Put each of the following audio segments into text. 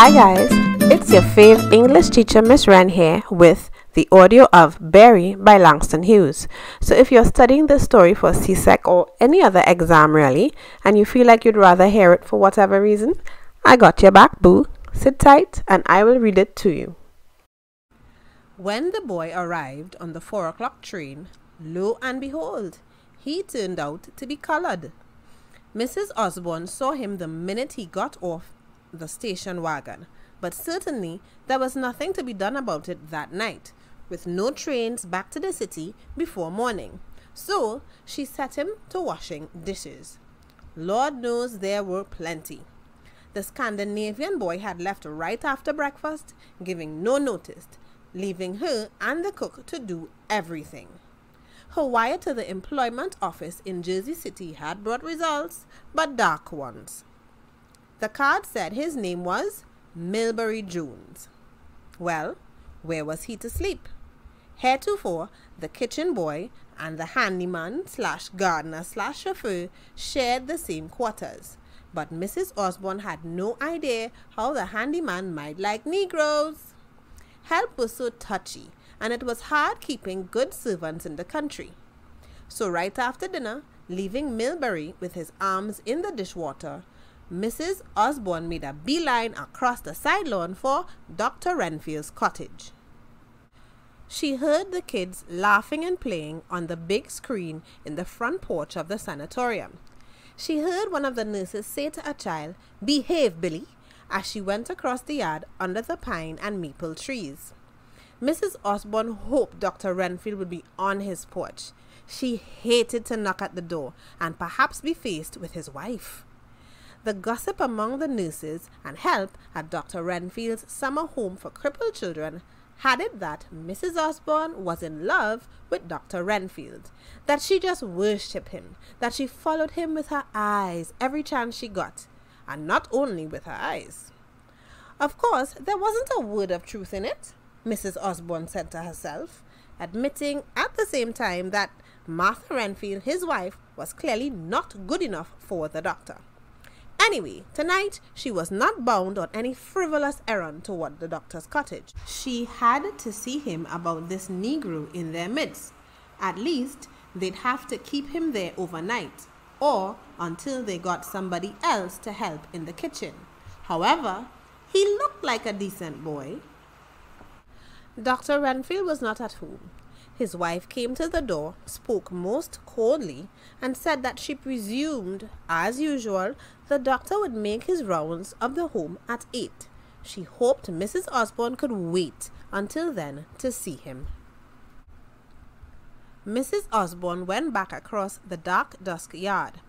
Hi guys, it's your fave English teacher Miss Wren here with the audio of Berry by Langston Hughes. So if you're studying this story for Csec or any other exam really, and you feel like you'd rather hear it for whatever reason, I got your back, boo. Sit tight and I will read it to you. When the boy arrived on the 4 o'clock train, lo and behold, he turned out to be colored. Mrs. Osborne saw him the minute he got off the station wagon, but certainly there was nothing to be done about it that night, with no trains back to the city before morning. So she set him to washing dishes. Lord knows there were plenty. The Scandinavian boy had left right after breakfast, giving no notice, leaving her and the cook to do everything. Her wire to the employment office in Jersey City had brought results, but dark ones. The card said his name was Milbury Jones. Well, where was he to sleep? Heretofore, the kitchen boy and the handyman / gardener / chauffeur shared the same quarters. But Mrs. Osborne had no idea how the handyman might like Negroes. Help was so touchy, and it was hard keeping good servants in the country. So right after dinner, leaving Milbury with his arms in the dishwater, Mrs. Osborne made a beeline across the side lawn for Dr. Renfield's cottage. She heard the kids laughing and playing on the big screen in the front porch of the sanatorium. She heard one of the nurses say to a child, "Behave, Billy," as she went across the yard under the pine and maple trees. Mrs. Osborne hoped Dr. Renfield would be on his porch. She hated to knock at the door and perhaps be faced with his wife. The gossip among the nurses and help at Dr. Renfield's summer home for crippled children had it that Mrs. Osborne was in love with Dr. Renfield, that she just worshipped him, that she followed him with her eyes every chance she got, and not only with her eyes. Of course, there wasn't a word of truth in it, Mrs. Osborne said to herself, admitting at the same time that Martha Renfield, his wife, was clearly not good enough for the doctor. Anyway, tonight she was not bound on any frivolous errand toward the doctor's cottage. She had to see him about this Negro in their midst. At least they'd have to keep him there overnight, or until they got somebody else to help in the kitchen. However, he looked like a decent boy. Dr. Renfield was not at home. His wife came to the door, spoke most coldly, and said that she presumed, as usual, the doctor would make his rounds of the home at 8. She hoped Mrs. Osborne could wait until then to see him. Mrs. Osborne went back across the dark dusk yard.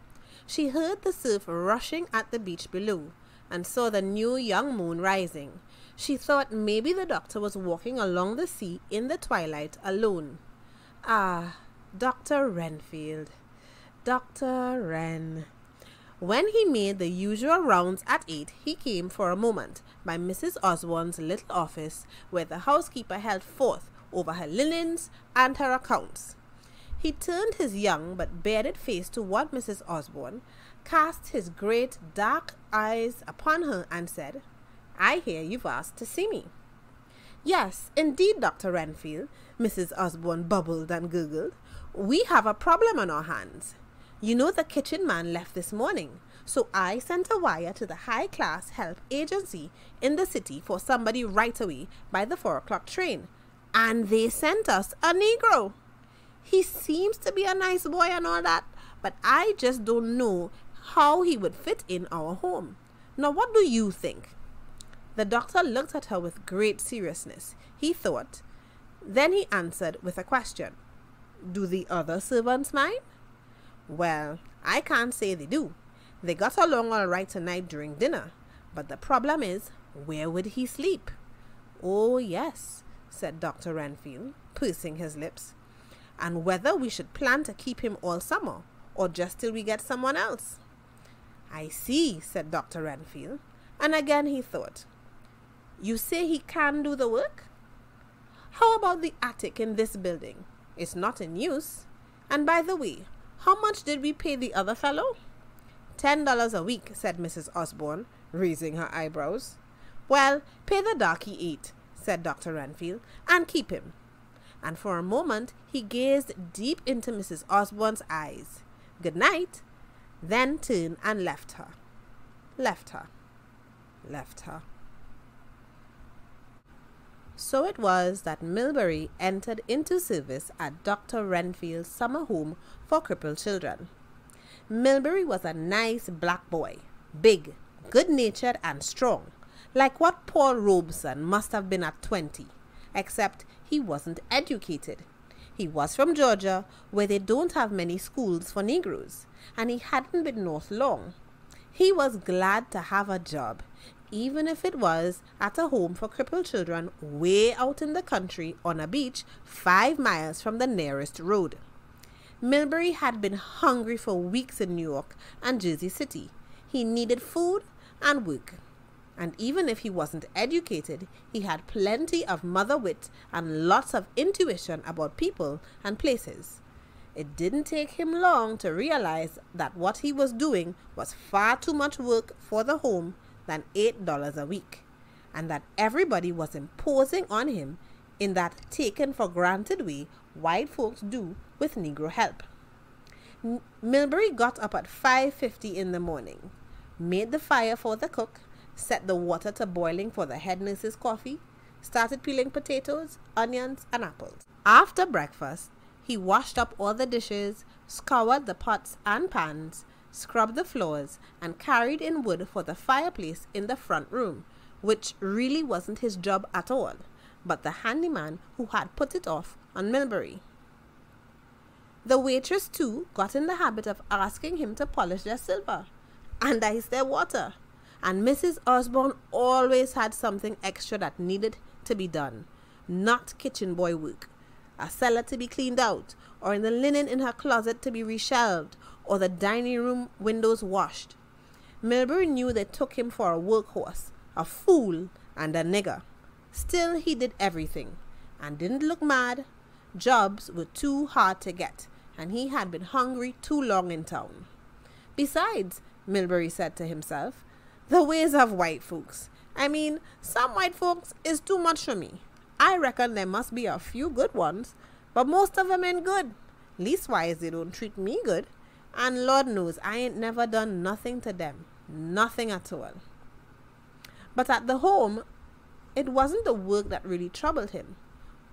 She heard the surf rushing at the beach below, and saw the new young moon rising. She thought maybe the doctor was walking along the sea in the twilight alone. Ah, Dr. Renfield. Dr. Wren. When he made the usual rounds at 8, he came for a moment by Mrs. Osborne's little office, where the housekeeper held forth over her linens and her accounts. He turned his young but bearded face toward Mrs. Osborne, cast his great dark eyes upon her, and said, "I hear you've asked to see me." "Yes, indeed, Dr. Renfield," Mrs. Osborne bubbled and gurgled. "We have a problem on our hands. You know the kitchen man left this morning, so I sent a wire to the high-class help agency in the city for somebody right away by the 4 o'clock train, and they sent us a Negro. He seems to be a nice boy and all that, but I just don't know how he would fit in our home. Now, what do you think?" The doctor looked at her with great seriousness, he thought. Then he answered with a question. "Do the other servants mind?" "Well, I can't say they do. They got along all right tonight during dinner. But the problem is, where would he sleep?" "Oh, yes," said Dr. Renfield, pursing his lips. "And whether we should plan to keep him all summer, or just till we get someone else." "I see," said Dr. Renfield. And again he thought. "You say he can do the work? How about the attic in this building? It's not in use. And by the way, how much did we pay the other fellow?" $10 a week, said Mrs. Osborne, raising her eyebrows. "Well, pay the darky 8, said Dr. Renfield, "and keep him." And for a moment he gazed deep into Mrs. Osborne's eyes. "Good night," then turned and left her. Left her. Left her. So it was that Milbury entered into service at Dr. Renfield's summer home for crippled children. Milbury was a nice black boy, big, good-natured and strong, like what Paul Robeson must have been at 20, except he wasn't educated. He was from Georgia, where they don't have many schools for Negroes, and he hadn't been north long. He was glad to have a job, even if it was at a home for crippled children way out in the country on a beach 5 miles from the nearest road. Milbury had been hungry for weeks in New York and Jersey City. He needed food and work. And even if he wasn't educated, he had plenty of mother wit and lots of intuition about people and places. It didn't take him long to realize that what he was doing was far too much work for the home than $8 a week, and that everybody was imposing on him in that taken for granted way white folks do with Negro help. Milbury got up at 5:50 in the morning, made the fire for the cook, set the water to boiling for the head nurse's coffee, started peeling potatoes, onions, and apples. After breakfast, he washed up all the dishes, scoured the pots and pans, scrubbed the floors, and carried in wood for the fireplace in the front room, which really wasn't his job at all, but the handyman who had put it off on Milbury. The waitress, too, got in the habit of asking him to polish their silver and ice their water, and Mrs. Osborne always had something extra that needed to be done, not kitchen boy work. A cellar to be cleaned out, or in the linen in her closet to be reshelved, or the dining room windows washed. Milbury knew they took him for a workhorse, a fool, and a nigger. Still, he did everything, and didn't look mad. Jobs were too hard to get, and he had been hungry too long in town. Besides, Milbury said to himself, the ways of white folks. Some white folks is too much for me. I reckon there must be a few good ones, but most of them ain't good. Leastwise, they don't treat me good. And Lord knows I ain't never done nothing to them. Nothing at all. But at the home, it wasn't the work that really troubled him,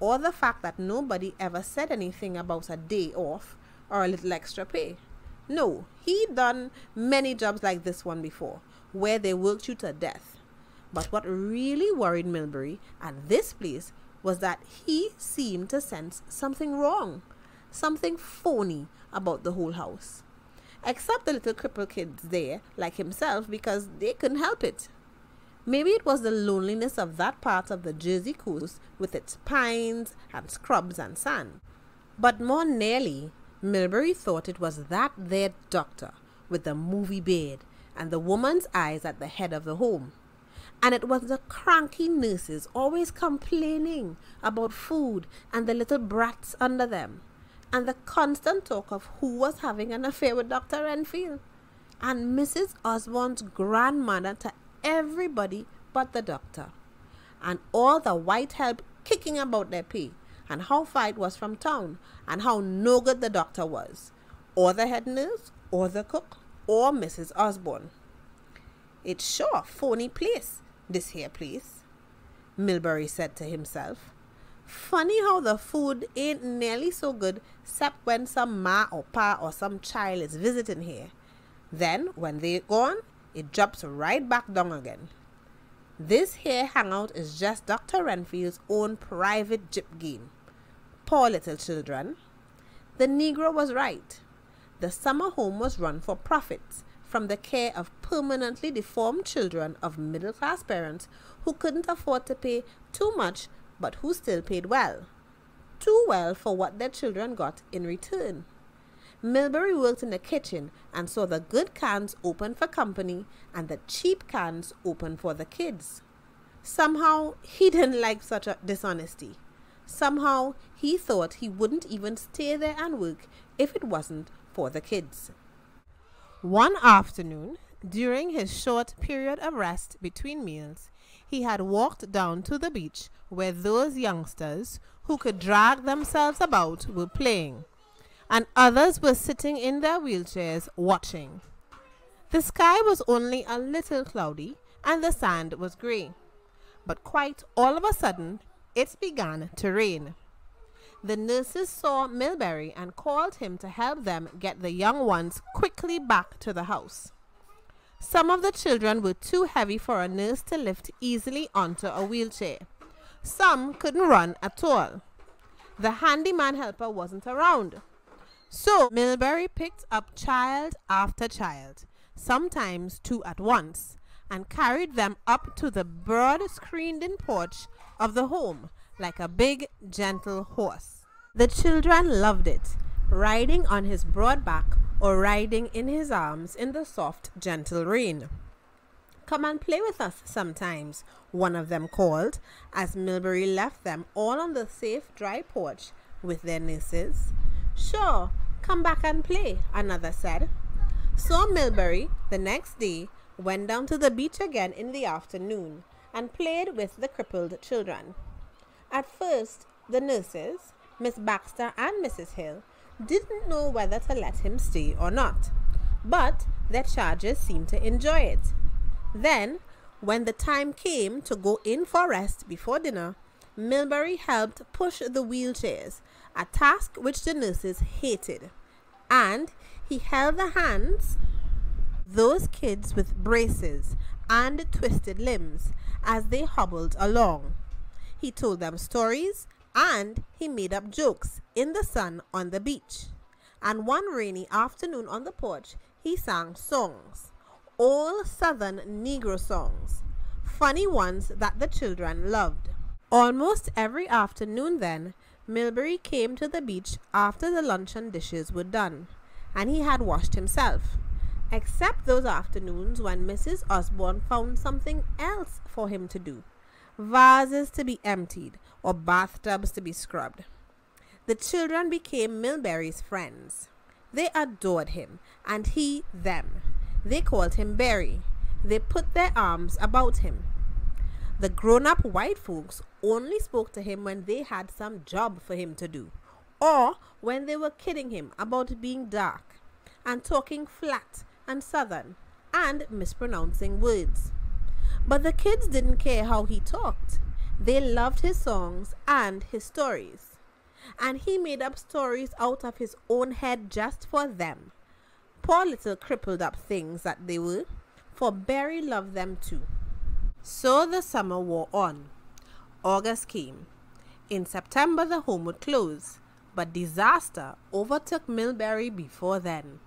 or the fact that nobody ever said anything about a day off or a little extra pay. No, he'd done many jobs like this one before, where they worked you to death. But what really worried Milbury at this place was that he seemed to sense something wrong, something phony about the whole house. Except the little crippled kids there, like himself, because they couldn't help it. Maybe it was the loneliness of that part of the Jersey coast with its pines and scrubs and sand. But more nearly, Milbury thought it was that there doctor with the movie beard and the woman's eyes at the head of the home. And it was the cranky nurses always complaining about food and the little brats under them, and the constant talk of who was having an affair with Dr. Renfield, and Mrs. Osborne's grandmother to everybody but the doctor, and all the white help kicking about their pay, and how far it was from town, and how no good the doctor was, or the head nurse, or the cook, or Mrs. Osborne. It's sure a phony place, this here place, Milbury said to himself. Funny how the food ain't nearly so good except when some ma or pa or some child is visiting here. Then, when they're gone, it drops right back down again. This here hangout is just Dr. Renfield's own private gyp game. Poor little children. The Negro was right. The summer home was run for profits from the care of permanently deformed children of middle-class parents who couldn't afford to pay too much but who still paid well. Too well for what their children got in return. Milbury worked in the kitchen and saw the good cans open for company and the cheap cans open for the kids. Somehow, he didn't like such a dishonesty. Somehow, he thought he wouldn't even stay there and work if it wasn't for the kids. One afternoon, During his short period of rest between meals, he had walked down to the beach where those youngsters who could drag themselves about were playing, and others were sitting in their wheelchairs watching. The sky was only a little cloudy and the sand was grey, but quite all of a sudden it began to rain. The nurses saw Milbury and called him to help them get the young ones quickly back to the house. Some of the children were too heavy for a nurse to lift easily onto a wheelchair. Some couldn't run at all. The handyman helper wasn't around. So Milbury picked up child after child, sometimes two at once, and carried them up to the broad screened-in porch of the home like a big, gentle horse. The children loved it, riding on his broad back or riding in his arms in the soft, gentle rain. "Come and play with us sometimes," one of them called, as Milbury left them all on the safe, dry porch with their nurses. "Sure, come back and play," another said. So Milbury, the next day, went down to the beach again in the afternoon and played with the crippled children. At first, the nurses, Miss Baxter and Mrs. Hill, didn't know whether to let him stay or not, but their charges seemed to enjoy it. Then, when the time came to go in for rest before dinner, Milbury helped push the wheelchairs, a task which the nurses hated, and he held the hands of those kids with braces and twisted limbs as they hobbled along. He told them stories and he made up jokes in the sun on the beach. And one rainy afternoon on the porch, he sang songs, old Southern Negro songs, funny ones that the children loved. Almost every afternoon then, Milbury came to the beach after the luncheon dishes were done, and he had washed himself, except those afternoons when Mrs. Osborne found something else for him to do. Vases to be emptied or bathtubs to be scrubbed. The children became Milbury's friends. They adored him and he them. They called him Berry. They put their arms about him. The grown-up white folks only spoke to him when they had some job for him to do, or when they were kidding him about being dark and talking flat and southern and mispronouncing words. But the kids didn't care how he talked. They loved his songs and his stories. And he made up stories out of his own head just for them. Poor little crippled up things that they were, for Berry loved them too. So the summer wore on. August came. In September the home would close, but disaster overtook Milbury before then.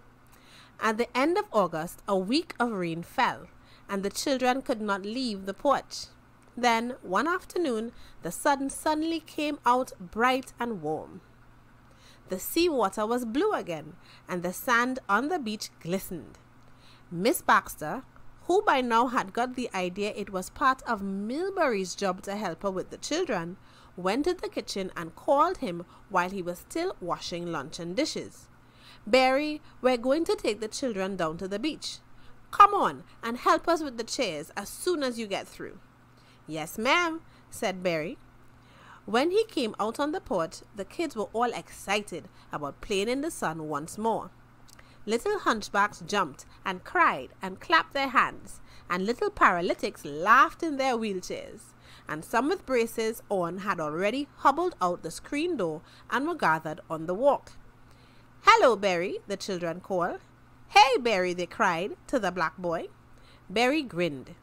At the end of August, a week of rain fell, and the children could not leave the porch. Then, one afternoon, the sun suddenly came out bright and warm. The sea water was blue again, and the sand on the beach glistened. Miss Baxter, who by now had got the idea it was part of Milbury's job to help her with the children, went to the kitchen and called him while he was still washing luncheon dishes. "Berry, we're going to take the children down to the beach. Come on and help us with the chairs as soon as you get through." "Yes, ma'am," said Berry. When he came out on the porch, the kids were all excited about playing in the sun once more. Little hunchbacks jumped and cried and clapped their hands, and little paralytics laughed in their wheelchairs, and some with braces on had already hobbled out the screen door and were gathered on the walk. "Hello, Berry," the children called. "Hey, Berry," they cried to the black boy. Berry grinned.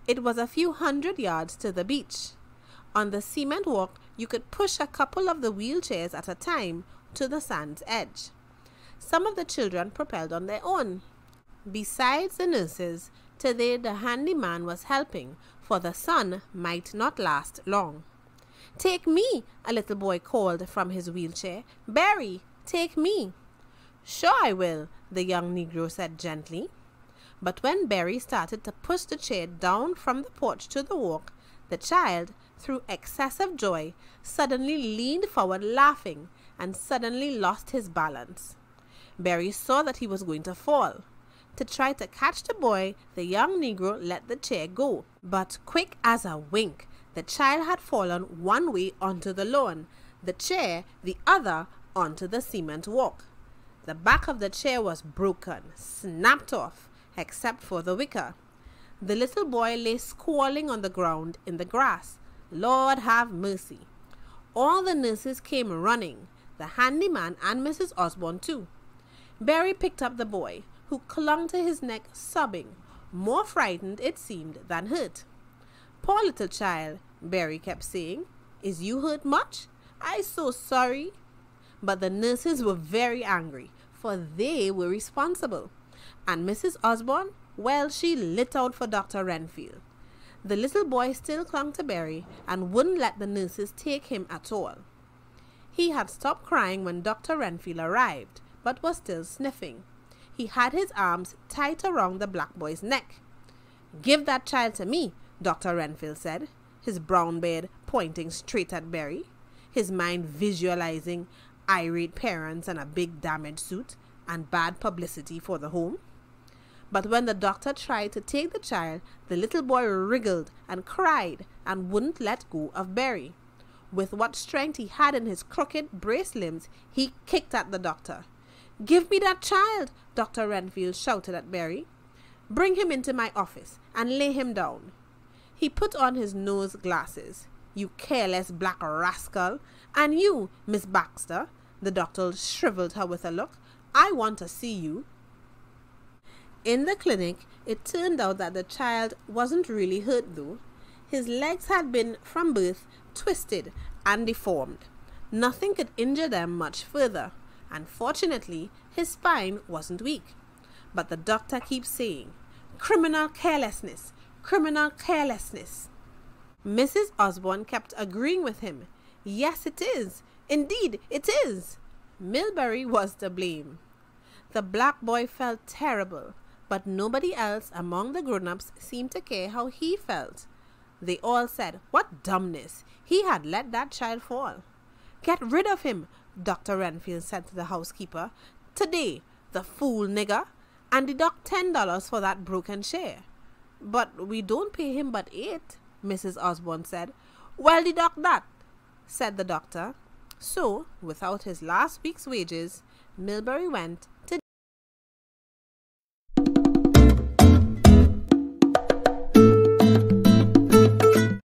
It was a few hundred yards to the beach. On the cement walk, you could push a couple of the wheelchairs at a time to the sand's edge. Some of the children propelled on their own. Besides the nurses, today the handyman was helping, for the sun might not last long. "Take me," a little boy called from his wheelchair. "Berry, take me." "Sure I will," the young Negro said gently. But when Berry started to push the chair down from the porch to the walk, the child, through excessive joy, suddenly leaned forward laughing and suddenly lost his balance. Berry saw that he was going to fall. To try to catch the boy, the young Negro let the chair go. But quick as a wink, the child had fallen one way onto the lawn, the chair the other onto the cement walk. The back of the chair was broken, snapped off, except for the wicker. The little boy lay squalling on the ground in the grass. Lord have mercy. All the nurses came running, the handyman and Mrs. Osborne too. Berry picked up the boy, who clung to his neck sobbing, more frightened, it seemed, than hurt. Poor little child, Berry kept saying. Is you hurt much? I so sorry. But the nurses were very angry, for they were responsible. And Mrs. Osborne, well, she lit out for Dr. Renfield. The little boy still clung to Berry and wouldn't let the nurses take him at all. He had stopped crying when Dr. Renfield arrived, but was still sniffing. He had his arms tight around the black boy's neck. Give that child to me, Dr. Renfield said, his brown beard pointing straight at Berry, his mind visualizing irate parents and a big damaged suit and bad publicity for the home. But when the doctor tried to take the child, the little boy wriggled and cried and wouldn't let go of Berry. With what strength he had in his crooked, braced limbs, he kicked at the doctor. Give me that child, Dr. Renfield shouted at Berry. Bring him into my office and lay him down. He put on his nose glasses. You careless black rascal. And you, Miss Baxter, the doctor shriveled her with a look. I want to see you. In the clinic, it turned out that the child wasn't really hurt though. His legs had been, from birth, twisted and deformed. Nothing could injure them much further, and fortunately, his spine wasn't weak. But the doctor keeps saying, criminal carelessness, criminal carelessness. Mrs. Osborne kept agreeing with him. Yes, it is. Indeed, it is. Milbury was to blame. The black boy felt terrible, but nobody else among the grown-ups seemed to care how he felt. They all said, what dumbness! He had let that child fall. Get rid of him, Dr. Renfield said to the housekeeper. Today, the fool nigger, and deduct $10 for that broken chair. But we don't pay him but $8, Mrs. Osborne said. Well, deduct that, said the doctor. So, without his last week's wages, Milbury went